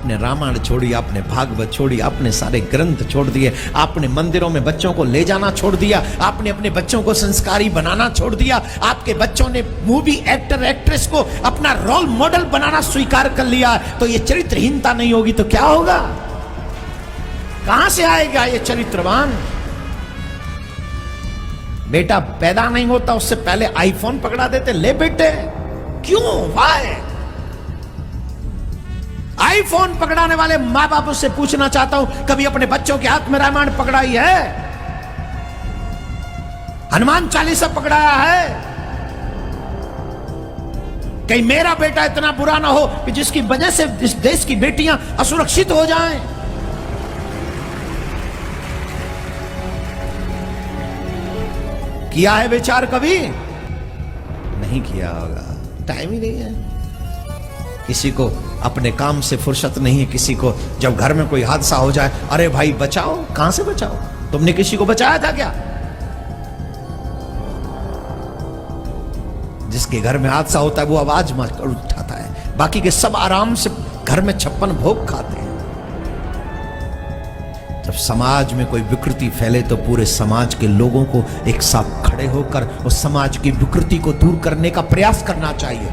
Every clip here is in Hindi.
आपने रामायण छोड़ी, आपने भागवत छोड़ी, आपने सारे ग्रंथ छोड़ दिए, आपने मंदिरों में बच्चों को ले जाना छोड़ दिया, आपने अपने बच्चों को संस्कारी बनाना छोड़ दिया, आपके बच्चों ने मूवी एक्टर एक्ट्रेस को अपना रोल मॉडल बनाना स्वीकार कर लिया। तो ये चरित्रहीनता नहीं होगी तो क्या होगा? कहां से आएगा ये चरित्रवान? बेटा पैदा नहीं होता उससे पहले आईफोन पकड़ा देते, ले बेटे। क्यों? वाई? आईफोन पकड़ाने वाले मां बापों से पूछना चाहता हूं, कभी अपने बच्चों के हाथ में रामायण पकड़ाई है? हनुमान चालीसा पकड़ाया है? कहीं मेरा बेटा इतना बुरा ना हो कि जिसकी वजह से इस देश की बेटियां असुरक्षित हो जाएं। किया है विचार कभी? नहीं किया होगा, टाइम ही नहीं है। किसी को अपने काम से फुर्सत नहीं है, किसी को जब घर में कोई हादसा हो जाए, अरे भाई बचाओ। कहां से बचाओ? तुमने किसी को बचाया था क्या? जिसके घर में हादसा होता है वो आवाज मारकर उठाता है, बाकी के सब आराम से घर में 56 भोग खाते हैं। जब समाज में कोई विकृति फैले तो पूरे समाज के लोगों को एक साथ खड़े होकर उस समाज की विकृति को दूर करने का प्रयास करना चाहिए।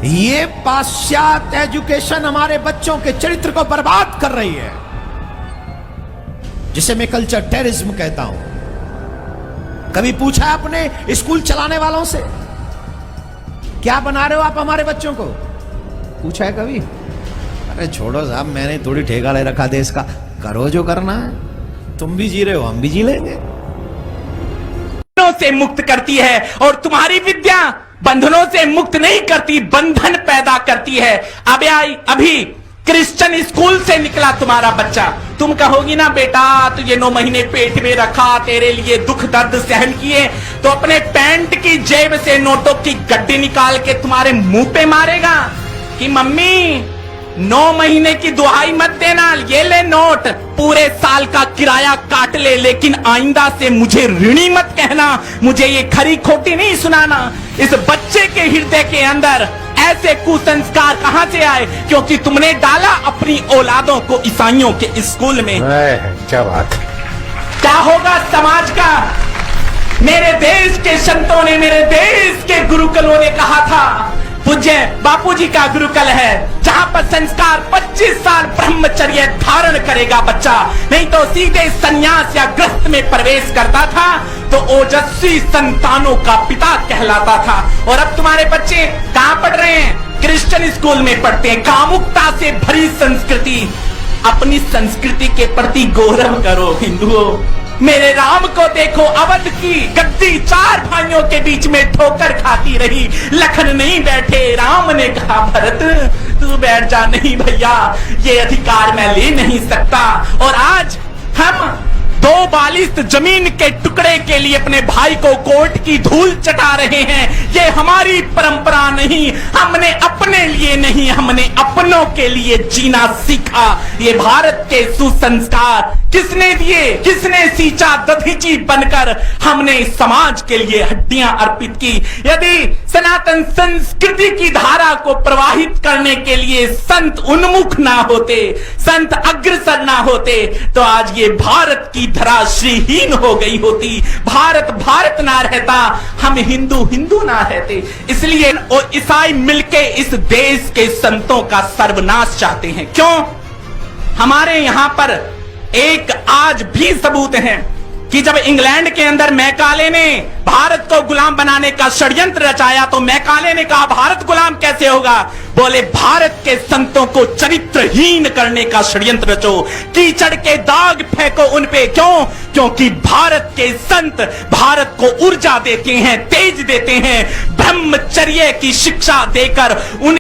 ये पाश्चात्य एजुकेशन हमारे बच्चों के चरित्र को बर्बाद कर रही है, जिसे मैं कल्चर टेररिज्म कहता हूं। कभी पूछा है आपने स्कूल चलाने वालों से, क्या बना रहे हो आप हमारे बच्चों को? पूछा है कभी? अरे छोड़ो साहब, मैंने थोड़ी ठेका ले रखा देश का, करो जो करना है। तुम भी जी रहे हो, हम भी जी लेंगे। से मुक्त करती है और तुम्हारी विद्या बंधनों से मुक्त नहीं करती, बंधन पैदा करती है। अभी क्रिश्चियन स्कूल से निकला तुम्हारा बच्चा, तुम कहोगी ना बेटा तुझे 9 महीने पेट में रखा, तेरे लिए दुख दर्द सहन किए, तो अपने पैंट की जेब से नोटों की गड्डी निकाल के तुम्हारे मुंह पे मारेगा कि मम्मी 9 महीने की दुहाई मत देना, ये ले नोट, पूरे साल का किराया काट ले, लेकिन आइंदा से मुझे ऋणी मत कहना, मुझे ये खरी खोटी नहीं सुनाना। इस बच्चे के हृदय के अंदर ऐसे कुसंस्कार कहां से आए? क्योंकि तुमने डाला अपनी औलादों को ईसाइयों के स्कूल में। क्या बात, क्या होगा समाज का? मेरे देश के संतों ने, मेरे देश के गुरुकुलों ने कहा था, पूज्य बापूजी का गुरुकुल है जहां पर संस्कार 25 साल ब्रह्मचर्य धारण करेगा बच्चा, नहीं तो सीधे संन्यास या गृहस्थ में प्रवेश करता था तो ओजस्वी संतानों का पिता कहलाता था। और अब तुम्हारे बच्चे कहां पढ़ रहे हैं? क्रिश्चियन स्कूल में पढ़ते हैं। कामुकता से भरी संस्कृति। अपनी संस्कृति के प्रति गौरव करो हिंदुओं। मेरे राम को देखो, अवध की गद्दी 4 भाइयों के बीच में ठोकर खाती रही, लखन नहीं बैठे, राम ने कहा भरत तू बैठ जा। नहीं भैया, ये अधिकार मैं ले नहीं सकता। और आज हम 2 बालिस्त जमीन के टुकड़े के लिए अपने भाई को कोर्ट की धूल चटा रहे हैं। ये हमारी परंपरा नहीं, हमने अपने लिए नहीं, हमने अपनों के लिए जीना सीखा। ये भारत के सुसंस्कार किसने दिए? किसने सींचा दधीची बनकर? हमने समाज के लिए हड्डियां अर्पित की। यदि सनातन संस्कृति की धारा को प्रवाहित करने के लिए संत उन्मुख ना होते, संत अग्रसर ना होते, तो आज ये भारत की धरा श्रीहीन हो गई होती, भारत भारत ना रहता, हम हिंदू हिंदू ना रहते। इसलिए और ईसाई मिलके इस देश के संतों का सर्वनाश चाहते हैं। क्यों? हमारे यहां पर एक आज भी सबूत है कि जब इंग्लैंड के अंदर मैकाले ने भारत को गुलाम बनाने का षड्यंत्र रचाया तो मैकाले ने कहा भारत गुलाम कैसे होगा? बोले भारत के संतों को चरित्रहीन करने का षड्यंत्र रचो, कीचड़ के दाग फेंको उन पे। क्यों? क्योंकि भारत के संत भारत को ऊर्जा देते हैं, तेज देते हैं, ब्रह्मचर्य की शिक्षा देकर उन